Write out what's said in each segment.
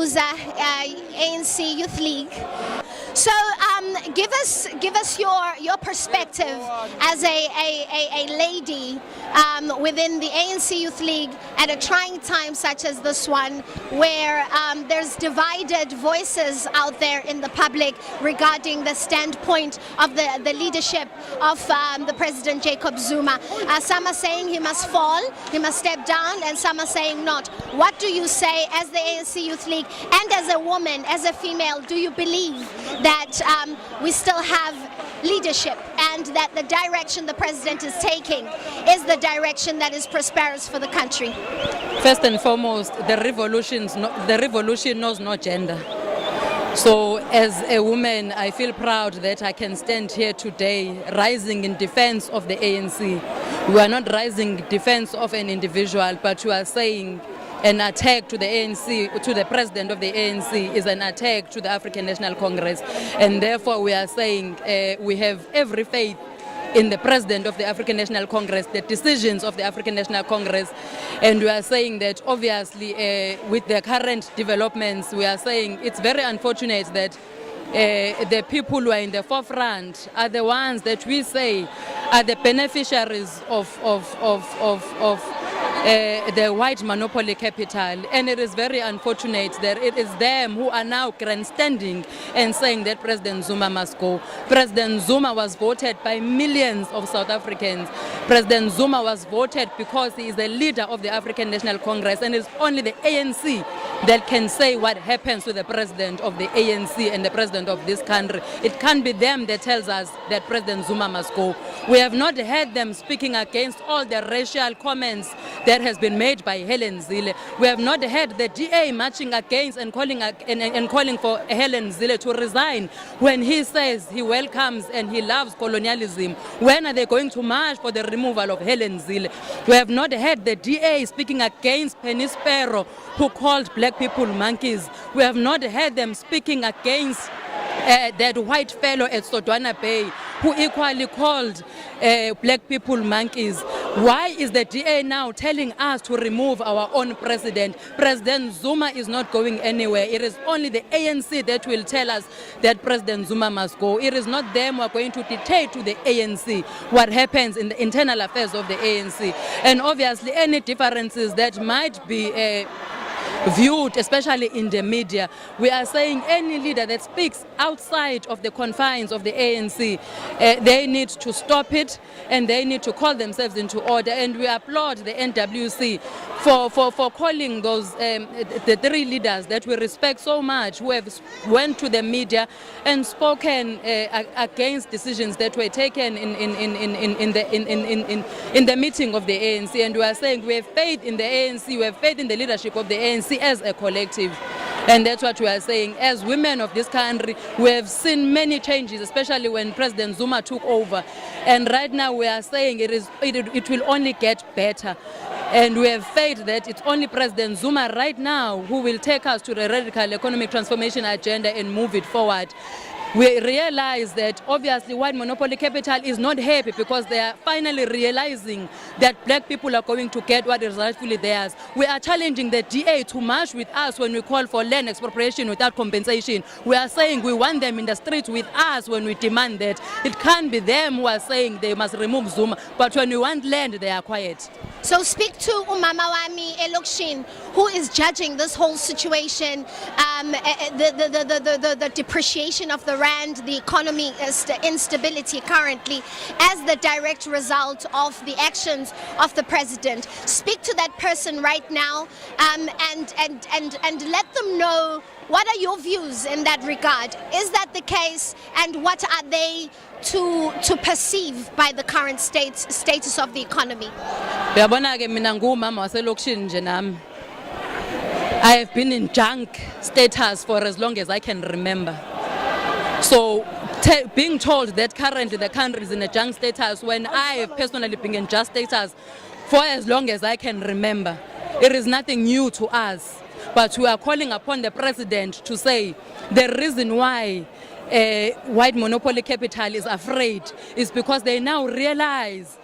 Caluza, ANC Youth League. So give us your perspective as a lady within the ANC Youth League at a trying time such as this one, where there's divided voices out there in the public regarding the standpoint of the leadership of the President Jacob Zuma. Some are saying he must fall, he must step down, and some are saying not. What do you say as the ANC Youth League and as a woman, as a female? Do you believe that we still have leadership and that the direction the president is taking is the direction that is prosperous for the country? First and foremost, the revolution knows no gender. So as a woman, I feel proud that I can stand here today rising in defense of the ANC. We are not rising in defense of an individual, but we are saying an attack to the ANC, to the president of the ANC, is an attack to the African National Congress. And therefore we are saying we have every faith in the president of the African National Congress, the decisions of the African National Congress. And we are saying that obviously with the current developments, we are saying it's very unfortunate that the people who are in the forefront are the ones that we say are the beneficiaries of the white monopoly capital, and it is very unfortunate that it is them who are now grandstanding and saying that President Zuma must go. President Zuma was voted by millions of South Africans. President Zuma was voted because he is the leader of the African National Congress, and it's only the ANC that can say what happens to the president of the ANC and the president of this country. It can't be them that tells us that President Zuma must go. We have not heard them speaking against all the racial comments that has been made by Helen Zille. We have not heard the DA marching against and calling for Helen Zille to resign when he says he welcomes and he loves colonialism. When are they going to march for the removal of Helen Zille? We have not heard the DA speaking against Penny Sparrow, who called black people monkeys. We have not heard them speaking against that white fellow at Sodwana Bay, who equally called black people monkeys. Why is the DA now telling us to remove our own president? President Zuma is not going anywhere. It is only the ANC that will tell us that President Zuma must go. It is not them who are going to dictate to the ANC what happens in the internal affairs of the ANC. And obviously any differences that might be viewed, especially in the media, we are saying any leader that speaks outside of the confines of the ANC, they need to stop it and they need to call themselves into order. And we applaud the NWC for calling those the three leaders that we respect so much, who have went to the media and spoken against decisions that were taken in the meeting of the ANC. And we are saying we have faith in the ANC, we have faith in the leadership of the ANC as a collective. And that's what we are saying. As women of this country, we have seen many changes, especially when President Zuma took over. And right now we are saying it will only get better. And we have faith that it's only President Zuma right now who will take us to the radical economic transformation agenda and move it forward. We realize that obviously white monopoly capital is not happy because they are finally realizing that black people are going to get what is rightfully theirs. We are challenging the DA to march with us when we call for land expropriation without compensation. We are saying we want them in the streets with us when we demand that. It can't be them who are saying they must remove Zuma, but when we want land, they are quiet. So speak to Umama Wami Elokshin, who is judging this whole situation, the depreciation of the rand, the economy instability currently, as the direct result of the actions of the president. Speak to that person right now and let them know what are your views in that regard. Is that the case, and what are they to perceive by the current status of the economy? I have been in junk status for as long as I can remember. So being told that currently the country is in a junk status when I have personally been in junk status for as long as I can remember, it is nothing new to us. But we are calling upon the president to say the reason why white monopoly capital is afraid is because they now realize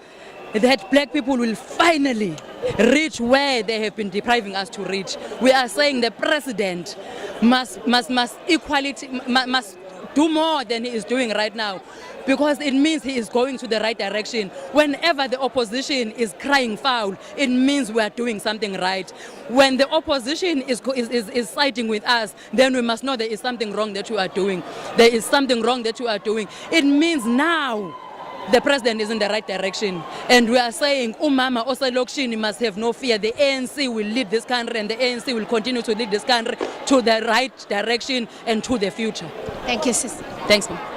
that black people will finally reach where they have been depriving us to reach. We are saying the president must do more than he is doing right now, because it means he is going to the right direction. Whenever the opposition is crying foul, it means we are doing something right. When the opposition is siding with us, then we must know there is something wrong that you are doing. There is something wrong that you are doing. It means now the president is in the right direction. And we are saying, Umama Osalokshini must have no fear. The ANC will lead this country, and the ANC will continue to lead this country to the right direction and to the future. Thank you, sister. Thanks, ma'am.